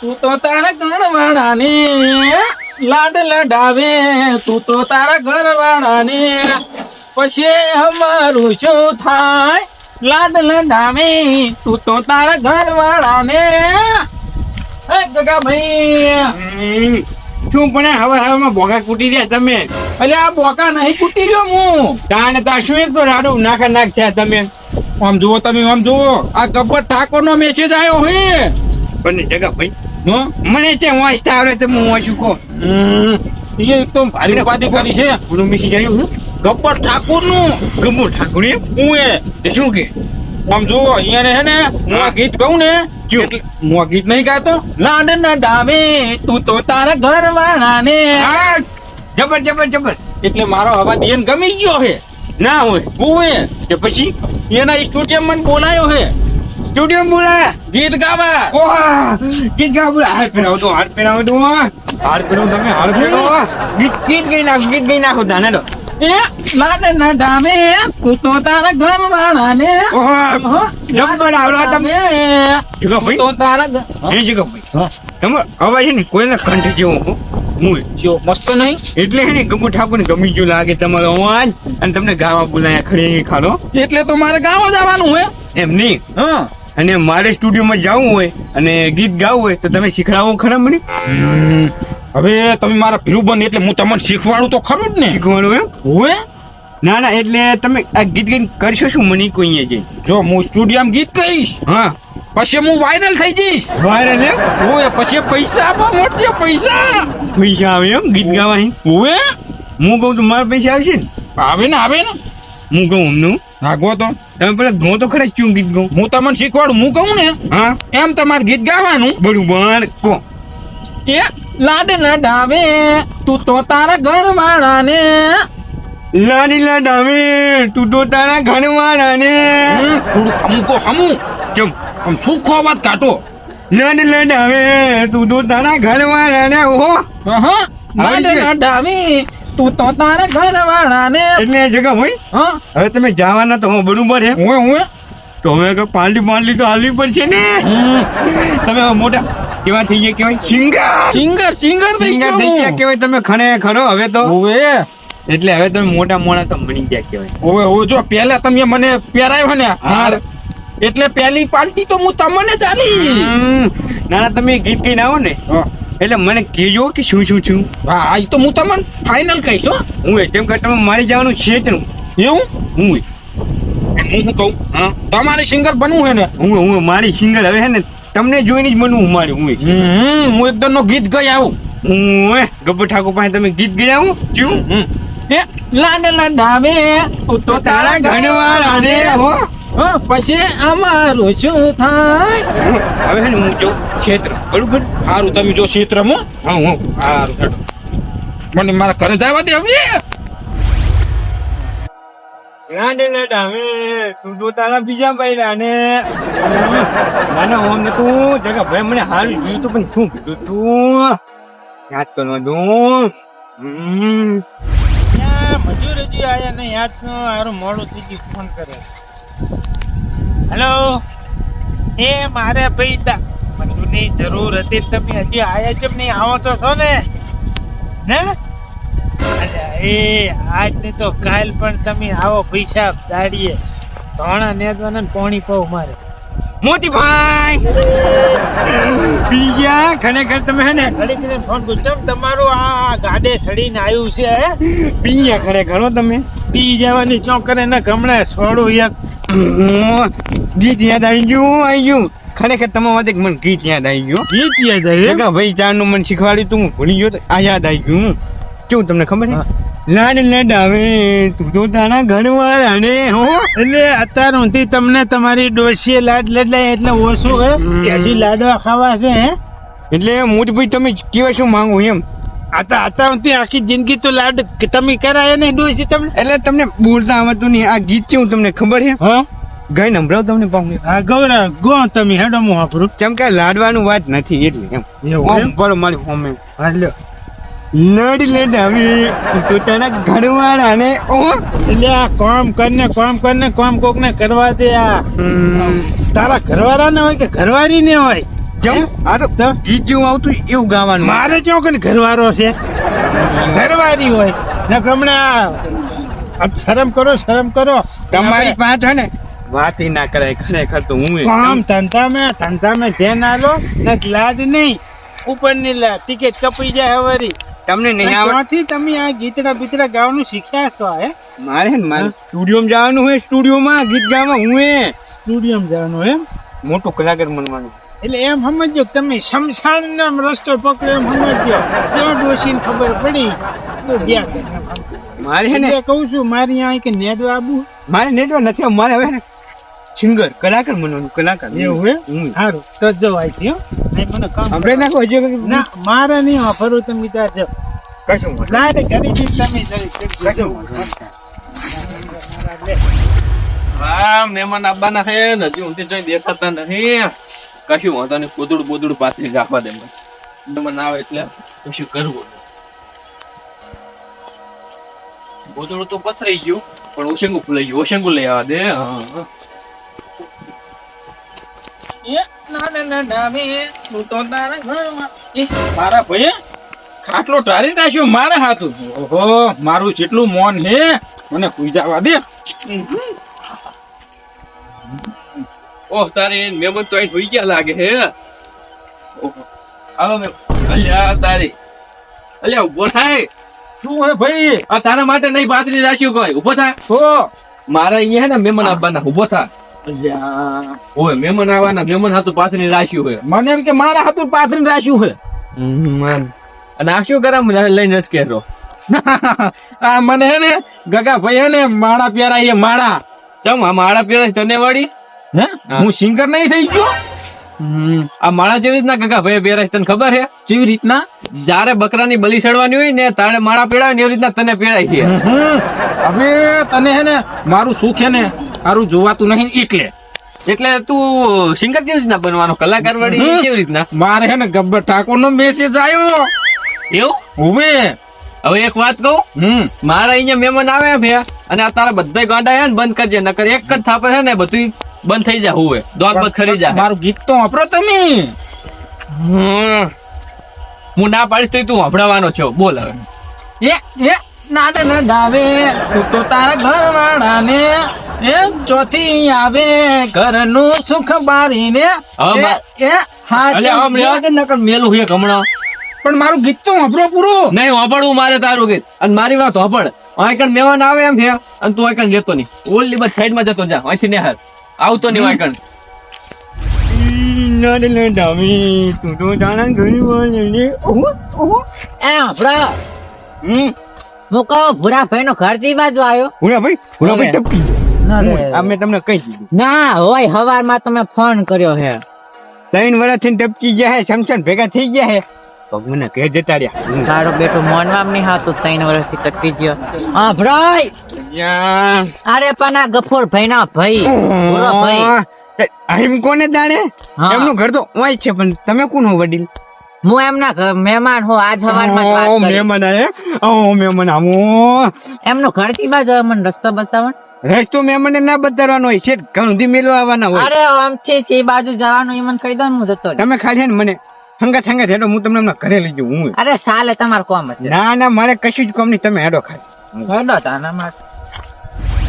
તું તો તારા ઘરવાળાને લાડ લડાવે, તું તો તારા ઘરવાળાને પછી અમારું શું થાય? લાડ લડાવે તું તો તારા ઘરવાળાને. હે ગગા ભાઈ, શું પણ હવામાં બોકા કૂટી રહ્યા તમે? અરે આ બોકા નહીં કૂટી રહ્યો હું. તાને તો શું એક તો રાડું નાખા નાખ થયા તમે. આમ જુઓ તમે, આમ જુઓ, આ ગબ્બર ઠાકોર નો મેસેજ આવ્યો હે. પણ જગા ભાઈ, મને છે વાંચતા આવડે તો હું વાંચું કહો. એ એકદમ ભારી ઉપાધિ કરી છે. પૂરું મેસેજ આવ્યું? ગબ્બર ઠાકોર નું. ગબ્બર ઠાકોર એમ? હું એ શું કે? આમ જુઓ, અહીંયા હે ને હું આ ગીત ગાઉં ને, એટલે હું આ ગીત નહીં ગાતો. લાડ ના ડાવે તું તો તારા ઘર વાળા ને. જબર જબર જબર. એટલે મારો અવાજ એને ગમી ગયો હે. ના હોય ઓએ કે પછી એના સ્ટુડિયમ મને બોલાયો હે. સ્ટુડિયો બોલાયા ગીત ગાવા. ઓહા, ગીત ગાવા બોલા. હાર પહેરાવો તો હાર પહેરાવો તો હાર પહેરાવો તમે હાર પહેરાવો. ગીત ગઈ નાખો, ગીત ગઈ નાખો તાને તો. એ લાડ ના ડાવે તું તો તારા ઘર વાળા ને. ઓહા, જબર આવડો તમે. જગા ભાઈ, તો તારા હે જગા ભાઈ, તમારો અવાજ છે ને કોઈના કંઠ જેવો હું જો મસ્ત નહીં. એટલે હે ને ગબ્બર ઠાકોર ને ગમી ગયું લાગે તમારો અવાજ, અને તમને ગાવા બોલાયા ખડી ખાડો. એટલે તો મારે ગાવા જવાનું હે. એમ નહીં, હા. અને મારે સ્ટુડિયોમાં જવું હોય અને ગીત ગાવું હોય તો તમે શીખડાવો ખરા મને? હવે તમે મારા ભીરું બન એટલે હું તમને શીખવાડું તો ખરું જ ને. શીખવાનું એમ હોય? ના ના, એટલે તમે આ ગીત ગઈને કરશો શું મને કોઈ જઈ? જો હું સ્ટુડિયમ ગીત કહીશ, હા, પછી હું વાયરલ થઈ જઈશ. વાયરલ એમ? હોય પછી પૈસા આપવા મળશે. પૈસા પૈસા આવે એમ ગીત ગાવા? હોય હું કહું તો મારા પૈસા આવશે ને? આવે ને, આવે ને. હું કહું અમનું આગો તો તમે પેલા ઘઉં તો ખરા ચું ગીત ગાઉં? હું તમને શીખવાડું. હું કહું ને હા, એમ તમારે ગીત ગાવાનું. બરોબર કહો. એ લાડ લડાવે તું તો તારા ઘર વાળા ને. લાડી લાડાવે તું તો તારા ઘરવાળા ને. થોડું હમું કહો, હમું. ચમ, આમ સુખો વાત કાઢો. લાડી લાડાવે તું તો તારા ઘરવાળા ને. ઓહો, હા, લાડ લડાવે તું તો તારા ઘર વાળા ને. એટલે જગા ભાઈ, હા, હવે તમે જવાના તો હું બરોબર હે, હું હું તો હવે પાર્ટી તો હાલવી પડશે ને. તમે હવે મોટા કેવા થઈ ગયા કેવાય? સિંગર સિંગર થઈ ગયા કેવાય તમે ખરે ખરો હવે તો. ઓવે એટલે હવે તમે મોટા મોણા તો બની ગયા કેવાય. ઓવે ઓવે, જો પહેલા તમે મને પહેરાયો ને હાર, એટલે પહેલી પાર્ટી તો હું તમને ચાલી. ના ના, તમે ગીત ગઈને આવો ને એટલે મને કહેજો કે શું શું છું. હા, આ તો હું તમને ફાઇનલ કહીશ. હું જેમ કે તમે મારી જવાનું છે જ એવું હું હું કહું, હા, તમારે સિંગર બનવું હે ને? હું મારી સિંગર હવે હે ને તમને જોઈને જ બનવું મારું. હું એકદમ નો ગીત ગઈ આવું. હું ગબ્બર ઠાકોર પાસે તમે ગીત ગયા હું છું. એ લાડ લડાવે તું તો તારા ઘરવાળા ને. હો, પછી અમારું શું થાય? હવે હે ને હું જો ક્ષેત્ર બરોબર. સારું, તમે જો ક્ષેત્રમાં. હા હું સારું, મને મારા ઘરે જવા દે હવે. રાંડે લડાવે તું તો તારા બીજા બૈરા ને. ના ના, ઓમ તું જગા ભાઈ મને હારું જોયું તું, પણ શું કીધું તું યાદ કરવા દઉં. મજૂર હજી આયા નહીં. યાદ સારું મોડું થઈ ગયું. ફોન કરે. હેલો, એ મારે પૈસા મજૂરની જરૂર હતી. તમે હજી આયા જેમ નહીં આવો તો છો ને? એ આજ ને તો કાલ પણ તમે આવો પૈસા દાડીએ. ધોણા નેદવાના પાણી પાવ મારે. મોતીભાઈ પી ગયા ખરેખર તમે હે ને? ઘડી ફોન કરું. તમારું આ ગાડે સડીને આવ્યું છે હે? પી ગયા ખરેખર હો તમે. પી જવાની ચોકરે ને હમણાં છોડું એક ગીત યાદ આવી ગયું. ખરેખર તમારા માટે મને ગીત યાદ આવી ગયું. ગીત યાદ આવ્યું? ભાઈ ચાર નું મને શીખવાડ્યું તું, ભૂલી ગયો. આ યાદ આવી ગયું. કેવું તમને ખબર છે? લાડ લડાવે તું તો તારા ઘરવાળા ને. હો, એટલે અત્યાર સુધી તમને તમારી ડોશીએ લાડ લડાય એટલે ઓછું હે કે હજી લાડવા ખાવા છે હે? એટલે મોટીભાઈ તમે કેવા શું માંગો એમ? અત્યાર સુધી આખી જિંદગી તો લાડ તમે કરાય નહીં ડોશી તમને. એટલે તમને બોલતા આવડતું નહીં. આ ગીત કેવું તમને ખબર છે? હા, ગઈ નંભરાવ તમને પાઉં હા ગૌરા ગો તમે હેડો હું વાપરું કેમ કે લાડવાનું વાત નથી એટલે એમ એવું એમ? ઓમ બોલો મારી હોમે હા લ્યો લડી લે ડામી તો તારા ઘરવાળા ને ઓ એટલે આ કામ કરને કામ કોક ને કરવા દે આ તારા ઘરવાળા ને હોય કે ઘરવાળી ને હોય કેમ આ તો ગીત જેવું આવતું એવું ગાવાનું મારે ક્યાં કને ઘરવાળો છે ઘરવાળી હોય ને હમણાં શરમ કરો તમારી પાસે છે ને વાત ના કરાય ખરેખર તો હું કામ ધંધા મેં ધ્યાન આલો ને લાડ નહીં ઉપર ની લાડ ટિકિટ કપાઈ જાય હવારી તમને નહીં આવડે ત્યાંથી તમે આ ગીતડા બીતડા ગાવાનું શીખ્યા છો હે મારે છે ને મારે સ્ટુડિયોમાં જવાનું હોય સ્ટુડિયોમાં ગીત ગાવા હું સ્ટુડિયોમાં જવાનું એમ મોટો કલાકાર બનવાનું એટલે એમ સમજો કે તમે શમશાન નો રસ્તો પકડ્યો એમ સમજો ત્યાં ડોશીને ખબર પડી તો ગયા કરે એમ સમજો. મારે છે ને એટલે કહું છું મારી અહીં કે નેદો આબુ મારે નેટવર્ક નથી મારે હવે ને સિંગર કલાકાર બનવાનું કલાકાર એવું હે હું સારું તો જવાય છે હો. નહીં મને કામ આપણે નાખો હજુ ના મારે નહીં વાપરવું તમે ત્યાં જાઓ કશું વાંધો ના એટલે ઘરે જઈને તમે જરી કશું વાંધો હા મહેમાન આવવાના છે ને હજી ઊંધી જોઈ દેખાતા નથી કશું વાંધો નહીં પોદડું પાથરી રાખવા દે મને મહેમાન આવે એટલે કશું કરવું પોદડું તો પથરાઈ ગયું પણ ઓશેંગું ફૂલાઈ ગયું ઓશેંગું લઈ આવવા દે હા મારા ભાઈ ખાટલો ટાળી નાખ્યો મારા હાથું ઓહો મારું જેટલું મોન હે મને સુઈ જવા દે ઓહ તારી મહેમાન તો અહીં હોઈ ગયા લાગે હે ઓહો આવો અલ્યા તારી અલ્યા ઉભો થાય શું હે ભાઈ આ તારા માટે નહીં પાથરી રાખ્યું કોઈ ઉભો થાય તો મારા અહીંયા હે ને મહેમાન આવવાના ઉભો થાય અલ્યા, ઓય મહેમાન આવવાના મહેમાન હાથું પાથરી રાખ્યું હે મને એમ કે મારા હાથું પાથરીને રાખ્યું હે અને આ શું કરે લઈને જ કહેરો આ મને હે ને ગગા ભાઈ હે ને માળા પ્યારા એ માળા ચમ આ માળા પીળા તને વાળી હે હું સિંગર નહીં થઈ ગયો આ માળા જેવી રીતના કાકા ભાઈ પહેરાય તને ખબર છે કેવી રીતના જયારે બકરાની બલી ચડવાની હોય ને તારે માળા પીળાય ને એવી રીતના તને પીળાય છે હવે તને હે ને મારું સુખ હે ને મારું જોવાતું નહીં એટલે એટલે તું સિંગર કેવી રીતના બનવાનો કલાકાર વાળી કેવી રીતના મારે હે ને ગબ્બર ઠાકોર નો મેસેજ આવ્યો એવું હવે હવે એક વાત કહું મારા અહીંયા મહેમાન આવે છે અને આ તારા બધા ગાંડા હે ને બંધ કરજે નકર એક જ થાપે છે ને બધું બંધ થઈ જાય હુવે દોત બધ ખરી જાય મારું ગીત તો વાપરો તમે હું ના પાડીશ તો તું વાપરવાનો છો બોલ હવે એ નાડે ન ડાવે તું તો તારા ઘર વાળાને એ ચોથી આવે ઘરનું સુખ બારીને હવે અલ્યા આમ લેવા દે ને નકર મેલું છે હમણાં પણ મારું ગીત તો વાપરો પૂરું નહીં વાપરવું મારે તારું ગીત અને મારી વાત વાપર આઈકણ મહેમાન આવે એમ છે અને તું આઈકણ લેતો નહીં ઓલી બસ સાઈડ માં જતો જા અહીંથી ને હાલ આવતો નહીં આઈકણ લડી ડામી તું તો તારા ઘરવાળા ને એ આપડા હું કહું ભૂરાભાઈ નો ઘર થી બાજુ આવ્યો ભાઈ ટપકી ગયો આ મેં તમને કહી દીધું ના હોય હવારમાં તમે ફોન કર્યો હે 3 વર્ષથી ટપકી ગયા હે શમશાન ભેગા થઈ ગયા હે મને કહે જતા રહ્યા તારો બેટો મોનવામ નહીં હાતું 3 વર્ષથી ટકી ગયો હા ભરાય અરે પણ આ ગફોર ભાઈ ના ભાઈ ભૂરો ભાઈ એમ કોને દાણે હા. એમનું ઘર તો ઓય છે પણ તમે કોણ હો વડીલ હું એમના મહેમાન હો આજ હવારમાં જ વાત ઓ કરી. મહેમાન આયા ઓ મહેમાન આવો એમનું ઘર થી બાજુ આવે, મને રસ્તો બતાવણ. રસ્તો મહેમાનને ના બતાવવાનો હોય છે ઘણું મેળવા આવવાના હોય અરે આમથી એ બાજુ જવાનું એ મને કહી દો ને હું જતો રહું. તમે ખાલી છે ને મને હંગાત હેડો હું તમને હમણાં ઘરે લઈ જાઉં હું અરે સાલે તમારું કોમ હશે ના ના મારે કશું જ કામ નહીં તમે હેડો ખાલી હેડો તાના માટે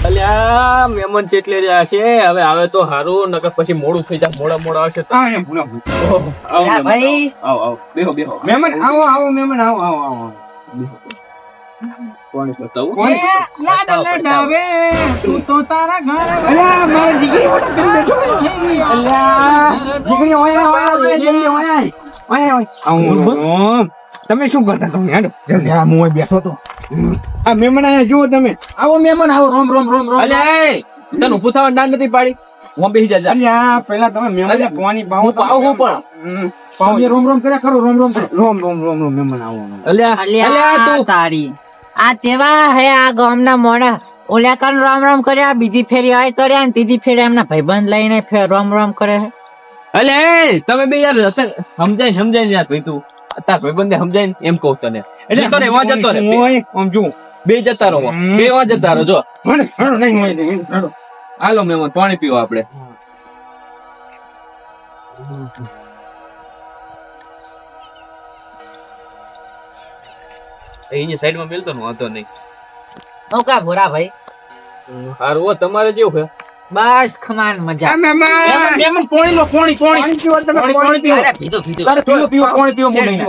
અલ્યા મહેમાન ચેટલે રહ્યા છે હવે આવે તો હારું નકર પછી મોડું થઈ જાય મોડા આવશે તો હા એમ ભૂલા ભૂલા. આવો અલ્યા મહેમાન, ભાઈ. આવો બેહો બેહો મહેમાન આવો આવો મહેમાન આવો આવો આવો કોણ બતાવું કોણ? તું તો તારા ઘર અલ્યા મારી દીકરી ઓળખ કરી બેઠો. અલ્યા દીકરી ઓય ઓય ઓય જલ્દી ઓય ઓય ઓય આવો તમે શું કરતા તમે હેડો જલ્દી હા હું અહીં બેઠો તો આ મહેમાન આયા જુઓ તમે આવો મહેમાન આવો રોમ રોમ રોમ રોમ અલ્યા એ તને ઊભું થવાની ના નથી પાડી હું બેસી જા અલ્યા પેલા તમે મહેમાનને પાણી પાવો હું પાવું હું પણ તમે રોમ રોમ કર્યા કરો રોમ રોમ કરો. રોમ રોમ રોમ રોમ મહેમાન આવો અલ્યા અલ્યા તારી આ તેવા હે આ ગામના મોડા ઓલ્યા કાન રામ રામ કર્યા, બીજી ફેરી આય કર્યા, અને ત્રીજી ફેરી એમના ભાઈબંધ લઈને ફેર રામ રામ કરે છે. અલે એ તમે બે યાર અત્યારે સમજાય યાર ભાઈ તું તાર ભાઈબંધને સમજાય ને એમ કહું તને એટલે તો એવા જતો રે આમ જો બે જતા રહો બે એવા જતા રહો જો નહીં હોય નહીં. હાલો મહેમાન પાણી પીવો આપણે અહીંયા સાઈડમાં મેલતો ને વાંધો નહીં હું કા ભૂરા ભાઈ, હારું હો તમારે જેવું છે બસ ખમાન મજા. મહેમાન પાણી લો, પાણી પીવો. અરે પીધું પીધું. તારે પીવો પાણી પીવો હું લઈને.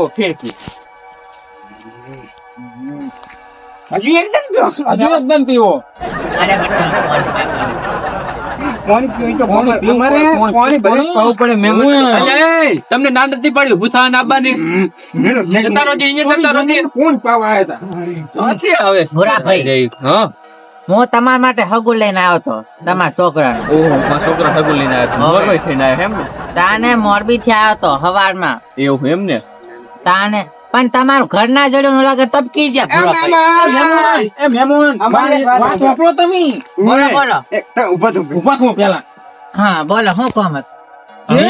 હજુ એકદમ પીવો. અરે બટા પાણી પીવું તો પાણી પીવું. પાણી ભલે પાવું પડે મહેમાન. અલે તમને ના નથી પડી ઉભું થવા આપવાની જતા રહો અહીંયા જતા રહો કોણ પાવા આવ્યા નથી આવે ભૂરા ભાઈ, હા હું તમારા માટે હગું લઈને આવ્યો તો તમારા છોકરાને. ઓહો મારા છોકરા હગું લઈને આવ્યા મોરવાઈ થઈને આવ્યા એમ ને તાને મોરબી થી આવ્યો તો હવારમાં એવું એમ ને તાને, પણ તમારું ઘર ના જડ્યું લાગે તબકી ગયા ભૂરા ભાઈ. એ મહેમાન વાત વાપરો તમે. બોલો બોલો. ઉભા તો ઉભા થો પેલા. હા બોલો, શું કોમ હતું? અમે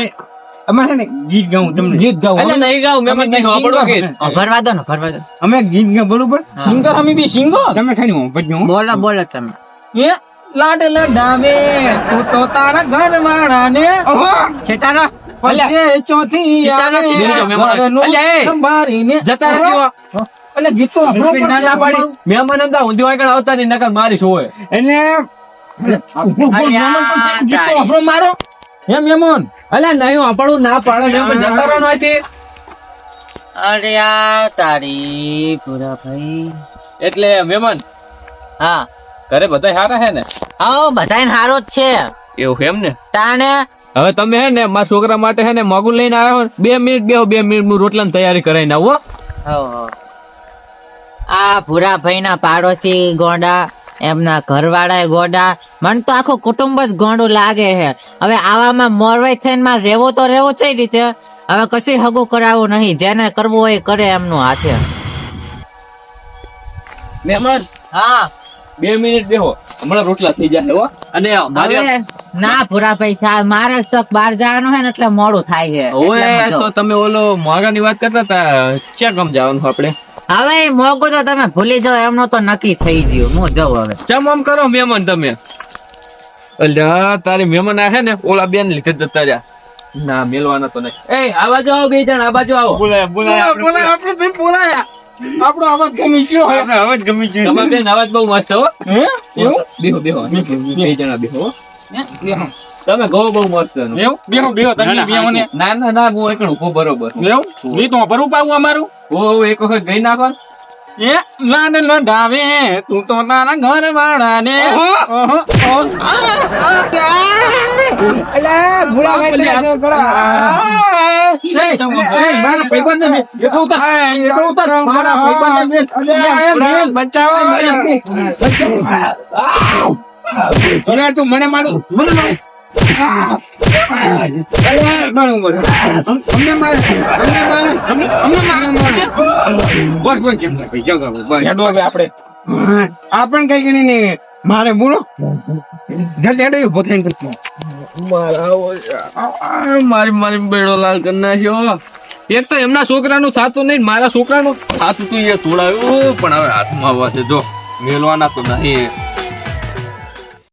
અમારે છે ને ગીત ગાવું તમને. ગીત ગાઓ. અલે નહીં ગાવ મહેમાન નહીં સાંભળો કે ભરવા દો ને, ભરવા દો. અમે ગીત ગા બરોબર. સિંગર અમે બી સિંગર. તમે ખાલી ભજ્યો. બોલો બોલો તમે. એ લાડ લડાવે તું તો તારા ઘર વાળાને છેતારો પછી ચોથી સીતાનો આવે સીતાનો મહેમાન. ઘરનું અલ્યા, એ. સંભાળીને જતા રહેજો એટલે ગીત તો આપણો પણ ના પાડી મહેમાન અંદર ઊંધી આગળ આવતા નહીં નકર મારી હોય એટલે ગીત તો આપણો મારો હે મહેમાન. અલે નહીં આપણું ના પાડે મહેમાન જતા રહેવાનો છે અરે આ તારી ભૂરા ભાઈ. એટલે મહેમાન હા ઘરે બધા સારા હે ને આવો બધાને હારો જ છે. એવું એમ ને તાને હવે તમે હે ને મારા છોકરા માટે હે ને મોગું લઈને આવ્યો હો ને, 2 મિનિટ બેહો 2 મિનિટ હું રોટલાની તૈયારી કરાઈને આવું હો. હો. આ ભૂરા ભાઈ ના પાડોશી ગોંડા, એમના ઘરવાળા ગોડા, મને તો આખું કુટુંબ જ ગોંડું લાગે છે. હવે આવામાં મોરવાઈ થઈને માં રહેવો તો રહેવો છે રીતે. હવે કશી હગું કરાવવું નહીં, જેને કરવું હોય એ કરે એમનું હાથે. મહેમાન હા 2 મિનિટ બેહો હમણાં રોટલા થઈ જાય હો અને મારી હવે ના ભૂરા પૈસા મારે ચોક બહાર જવાનું હોય ને એટલે મોડું થાય છે. ઓય એટલે તો તમે ઓલો મોગાની વાત કરતા હતા ક્યાં કામ જવાનું આપણે હવે એ મોગું તો તમે ભૂલી જાઓ એમનું તો નક્કી થઈ ગયું. હું જાઉં હવે. ચમ આમ કરો મહેમાન તમે અલ્યા તારી મહેમાન આ હે ને ઓલા બેન લીધે જ જતા રહ્યા ના મેલવાના તો નહીં એ આ બાજુ આવો બે જણ આ બાજુ આવો બોલાય આપણે બેન બોલાયા. આપણો અવાજ ગમી ગયો હે. આપણે હવે જ ગમી ગયું. તમારા બેન અવાજ બહુ મસ્ત હો હે એવું બેહો બેહો બે જણા બેહો હો. તમે ગો બહુ મસ્ત એનું. એવું બેહો બેહો તમે બેહો ને ના ના ના હું એકણ ઉભો બરોબર એવું ગીત તો ભરું પાવું અમારું. ઓ એક વખત ગઈ નાખો ને. એ લાડ લડાવે તું તો તારા ઘર વાળાને અલા ભૂલા ભાઈ તમે શું કરો? અરે તું મને મારું આપણ કઈ ગણી નહીં મારે બોલો જલ્દી ઉભો થઈને મારી મારી બેડો લાલ કરી નાખ્યો એક તો એમના છોકરાનું સાતું નહીં મારા છોકરાનું સાતું તું એ તોડાયું પણ હવે હાથમાં આવવા છે જો મેલવાના તો નહીં